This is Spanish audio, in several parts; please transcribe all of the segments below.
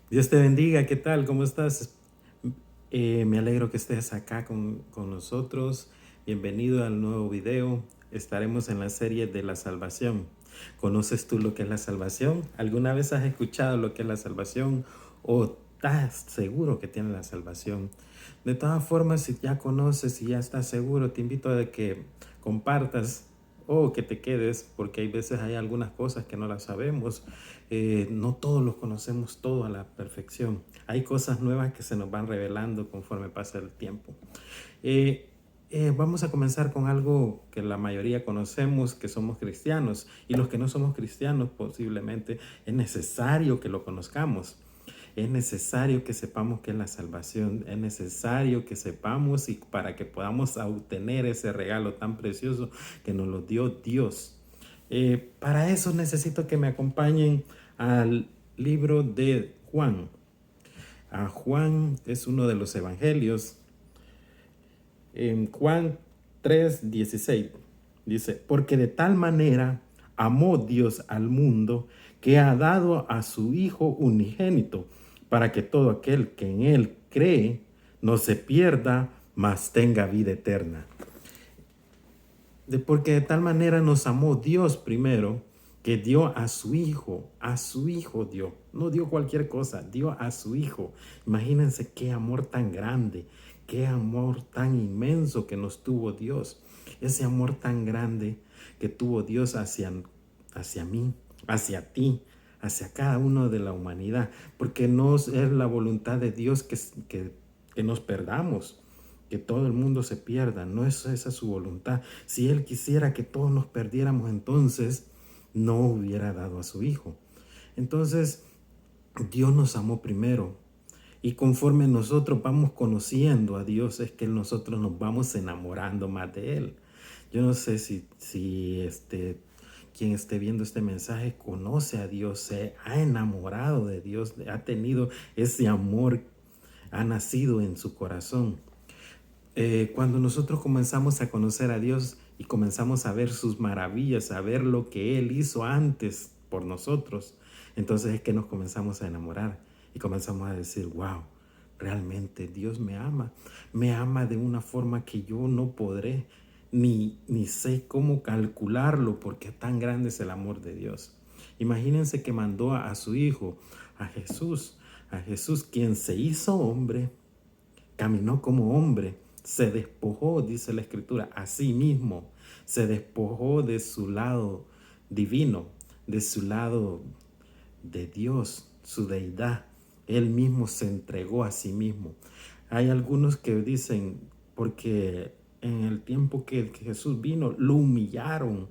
Dios te bendiga, ¿qué tal? ¿Cómo estás? Me alegro que estés acá con nosotros. Bienvenido al nuevo video. Estaremos en la serie de la salvación. ¿Conoces tú lo que es la salvación? ¿Alguna vez has escuchado lo que es la salvación o estás seguro que tienes la salvación? De todas formas, si ya conoces y ya estás seguro, te invito a que compartas o que te quedes, porque hay veces hay algunas cosas que no las sabemos. No todos los conocemos todo a la perfección. Hay cosas nuevas que se nos van revelando conforme pasa el tiempo. Eh, Vamos a comenzar con algo que la mayoría conocemos, que somos cristianos, y los que no somos cristianos posiblemente es necesario que lo conozcamos. Es necesario que sepamos que es la salvación, es necesario que sepamos y para que podamos obtener ese regalo tan precioso que nos lo dio Dios. Para eso necesito que me acompañen al libro de Juan. Juan es uno de los evangelios. En Juan 3:16 dice, porque de tal manera amó Dios al mundo que ha dado a su Hijo unigénito, para que todo aquel que en él cree no se pierda, mas tenga vida eterna. Porque de tal manera nos amó Dios primero, que dio a su hijo dio, no dio cualquier cosa, dio a su hijo. Imagínense qué amor tan grande, qué amor tan inmenso que nos tuvo Dios, ese amor tan grande que tuvo Dios hacia mí, hacia ti, hacia cada uno de la humanidad, porque no es la voluntad de Dios que nos perdamos, que todo el mundo se pierda. No es esa su voluntad. Si Él quisiera que todos nos perdiéramos, entonces no hubiera dado a su Hijo. Entonces, Dios nos amó primero. Y conforme nosotros vamos conociendo a Dios, es que nosotros nos vamos enamorando más de Él. Yo no sé si quien esté viendo este mensaje conoce a Dios, se ha enamorado de Dios, ha tenido ese amor, ha nacido en su corazón. Cuando nosotros comenzamos a conocer a Dios y comenzamos a ver sus maravillas, a ver lo que Él hizo antes por nosotros, entonces es que nos comenzamos a enamorar y comenzamos a decir, wow, realmente Dios me ama de una forma que yo no podré, ni sé cómo calcularlo, porque tan grande es el amor de Dios. Imagínense que mandó a su Hijo, a Jesús quien se hizo hombre, caminó como hombre, se despojó, dice la Escritura, a sí mismo, se despojó de su lado divino, de su lado de Dios, su deidad. Él mismo se entregó a sí mismo. Hay algunos que dicen, porque en el tiempo que Jesús vino, lo humillaron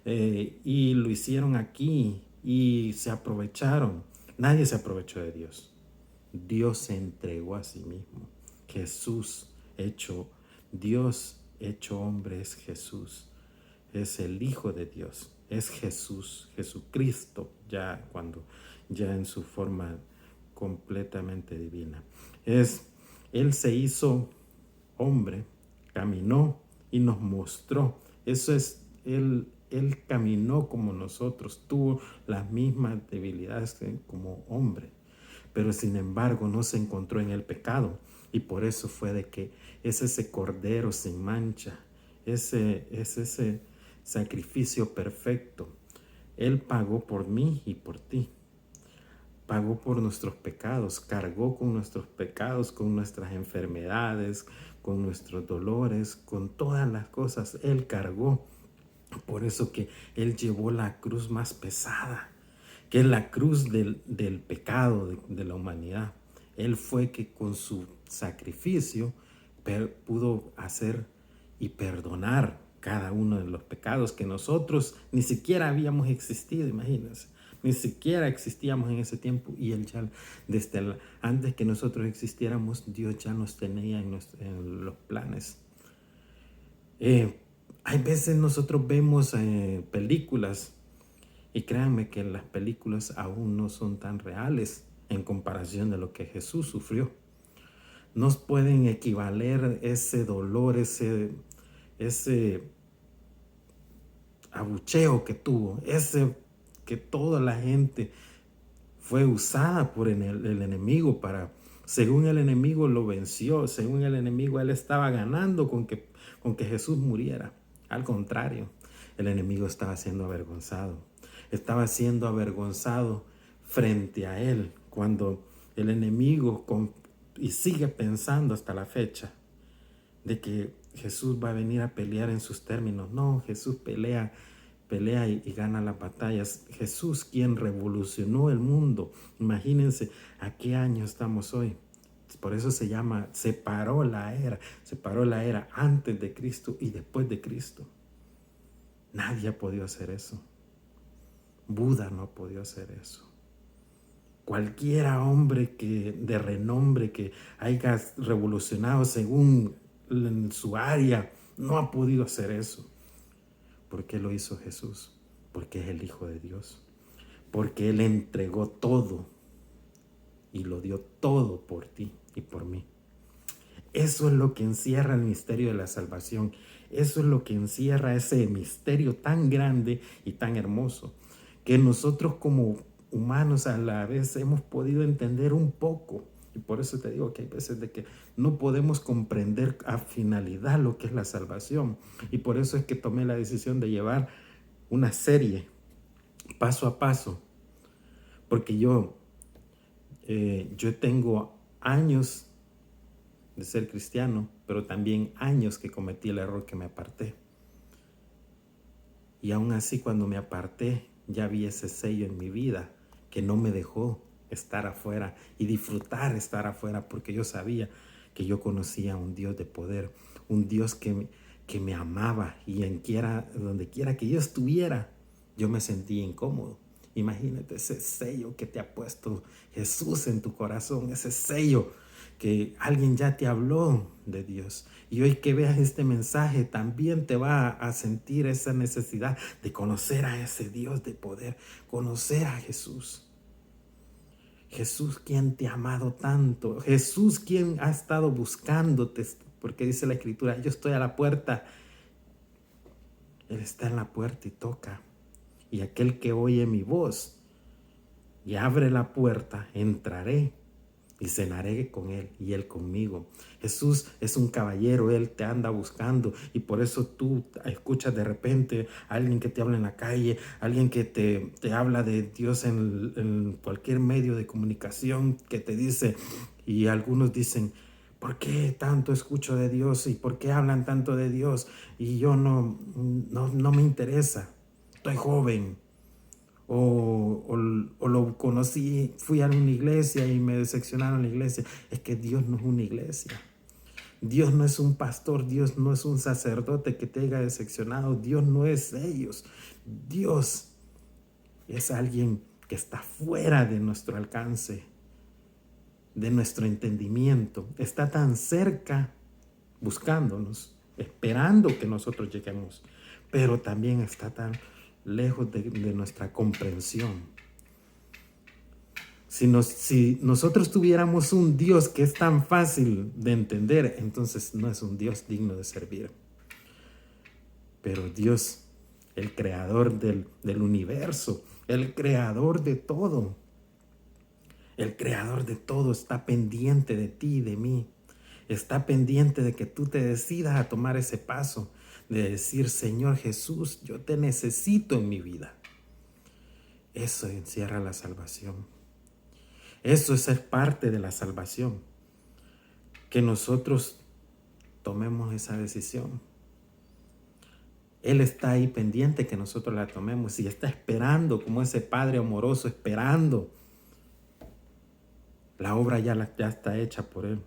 y lo hicieron aquí y se aprovecharon. Nadie se aprovechó de Dios. Dios se entregó a sí mismo. Jesús hecho, Dios hecho hombre es Jesús. Es el Hijo de Dios. Es Jesús, Jesucristo, ya en su forma completamente divina. Él se hizo hombre, caminó y nos mostró. Eso es, Él caminó como nosotros, tuvo las mismas debilidades como hombre, pero sin embargo no se encontró en el pecado, y por eso fue de que es ese cordero sin mancha, es ese sacrificio perfecto. Él pagó por mí y por ti, pagó por nuestros pecados, cargó con nuestros pecados, con nuestras enfermedades, con nuestros dolores, con todas las cosas. Él cargó. Por eso que Él llevó la cruz más pesada, que es la cruz del pecado de la humanidad. Él fue que con su sacrificio pudo hacer y perdonar cada uno de los pecados que nosotros ni siquiera habíamos existido, imagínense. Ni siquiera existíamos en ese tiempo, y Él ya, antes que nosotros existiéramos, Dios ya nos tenía en los planes. Hay veces nosotros vemos películas, y créanme que las películas aún no son tan reales en comparación de lo que Jesús sufrió. No pueden equivaler ese dolor, ese abucheo que tuvo, ese que toda la gente fue usada por el enemigo para, según el enemigo lo venció, según el enemigo él estaba ganando con que Jesús muriera. Al contrario, el enemigo estaba siendo avergonzado. Estaba siendo avergonzado frente a él cuando el enemigo y sigue pensando hasta la fecha de que Jesús va a venir a pelear en sus términos. No, Jesús pelea y gana las batallas. Jesús, quien revolucionó el mundo. Imagínense a qué año estamos hoy. Por eso se llama, separó la era antes de Cristo y después de Cristo. Nadie ha podido hacer eso. Buda no ha podido hacer eso. Cualquiera hombre de renombre que haya revolucionado según en su área no ha podido hacer eso. ¿Por qué lo hizo Jesús? Porque es el Hijo de Dios. Porque Él entregó todo y lo dio todo por ti y por mí. Eso es lo que encierra el misterio de la salvación. Eso es lo que encierra ese misterio tan grande y tan hermoso, que nosotros como humanos a la vez hemos podido entender un poco. Y por eso te digo que hay veces de que no podemos comprender a finalidad lo que es la salvación. Y por eso es que tomé la decisión de llevar una serie paso a paso. Porque yo tengo años de ser cristiano, pero también años que cometí el error que me aparté. Y aún así cuando me aparté, ya vi ese sello en mi vida que no me dejó estar afuera y disfrutar estar afuera, porque yo sabía que yo conocía a un Dios de poder, un Dios que me amaba y donde quiera que yo estuviera, yo me sentía incómodo. Imagínate ese sello que te ha puesto Jesús en tu corazón, ese sello que alguien ya te habló de Dios. Y hoy que veas este mensaje también te va a sentir esa necesidad de conocer a ese Dios de poder, conocer a Jesús. Jesús quien te ha amado tanto, Jesús quien ha estado buscándote, porque dice la Escritura, yo estoy a la puerta. Él está en la puerta y toca. Y aquel que oye mi voz y abre la puerta, entraré y cenaré con él y él conmigo. Jesús es un caballero, él te anda buscando y por eso tú escuchas de repente a alguien que te habla en la calle, alguien que te habla de Dios en cualquier medio de comunicación que te dice, y algunos dicen, ¿por qué tanto escucho de Dios y por qué hablan tanto de Dios? Y yo no me interesa, estoy joven. O lo conocí, fui a una iglesia y me decepcionaron la iglesia. Es que Dios no es una iglesia. Dios no es un pastor, Dios no es un sacerdote que te haya decepcionado. Dios no es ellos. Dios es alguien que está fuera de nuestro alcance, de nuestro entendimiento. Está tan cerca buscándonos, esperando que nosotros lleguemos, pero también está tan lejos de nuestra comprensión. Si nosotros tuviéramos un Dios que es tan fácil de entender, entonces no es un Dios digno de servir. Pero Dios, el creador del universo, el creador de todo, está pendiente de ti y de mí. Está pendiente de que tú te decidas a tomar ese paso de decir, Señor Jesús, yo te necesito en mi vida. Eso encierra la salvación. Eso es ser parte de la salvación. Que nosotros tomemos esa decisión. Él está ahí pendiente que nosotros la tomemos y está esperando como ese Padre amoroso, esperando. La obra ya está hecha por Él.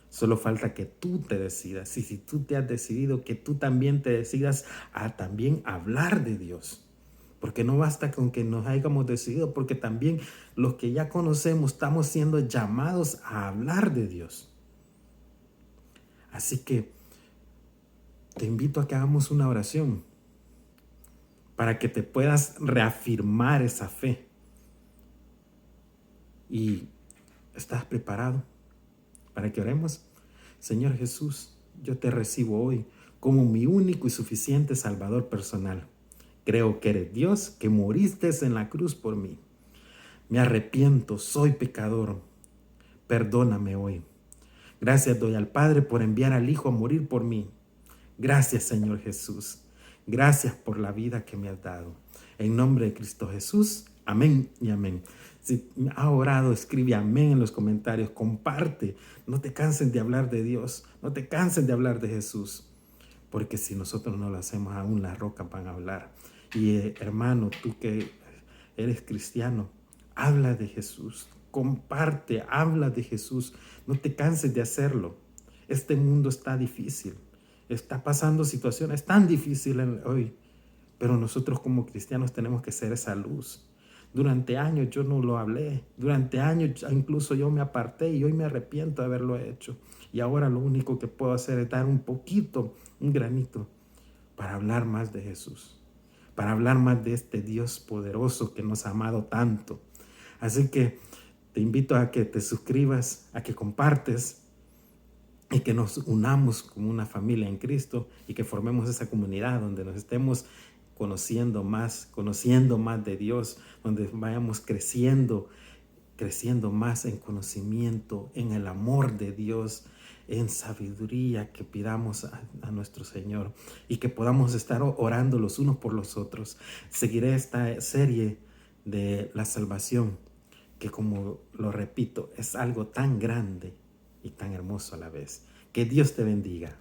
Solo falta que tú te decidas. Y si tú te has decidido, que tú también te decidas a también hablar de Dios. Porque no basta con que nos hayamos decidido, porque también los que ya conocemos estamos siendo llamados a hablar de Dios. Así que te invito a que hagamos una oración para que te puedas reafirmar esa fe. ¿Y estás preparado para que oremos? Señor Jesús, yo te recibo hoy como mi único y suficiente Salvador personal. Creo que eres Dios, que moriste en la cruz por mí. Me arrepiento, soy pecador. Perdóname hoy. Gracias doy al Padre por enviar al Hijo a morir por mí. Gracias, Señor Jesús. Gracias por la vida que me has dado. En nombre de Cristo Jesús. Amén y amén. Si ha orado, escribe amén en los comentarios. Comparte. No te canses de hablar de Dios. No te canses de hablar de Jesús. Porque si nosotros no lo hacemos, aún las rocas van a hablar. Y hermano, tú que eres cristiano, habla de Jesús. Comparte, habla de Jesús. No te canses de hacerlo. Este mundo está difícil. Está pasando situaciones tan difíciles hoy. Pero nosotros como cristianos tenemos que ser esa luz. Durante años yo no lo hablé. Durante años incluso yo me aparté y hoy me arrepiento de haberlo hecho. Y ahora lo único que puedo hacer es dar un poquito, un granito, para hablar más de Jesús. Para hablar más de este Dios poderoso que nos ha amado tanto. Así que te invito a que te suscribas, a que compartes y que nos unamos como una familia en Cristo y que formemos esa comunidad donde nos estemos conociendo más de Dios, donde vayamos creciendo más en conocimiento, en el amor de Dios, en sabiduría que pidamos a nuestro Señor y que podamos estar orando los unos por los otros. Seguiré esta serie de la salvación que, como lo repito, es algo tan grande y tan hermoso a la vez. Que Dios te bendiga.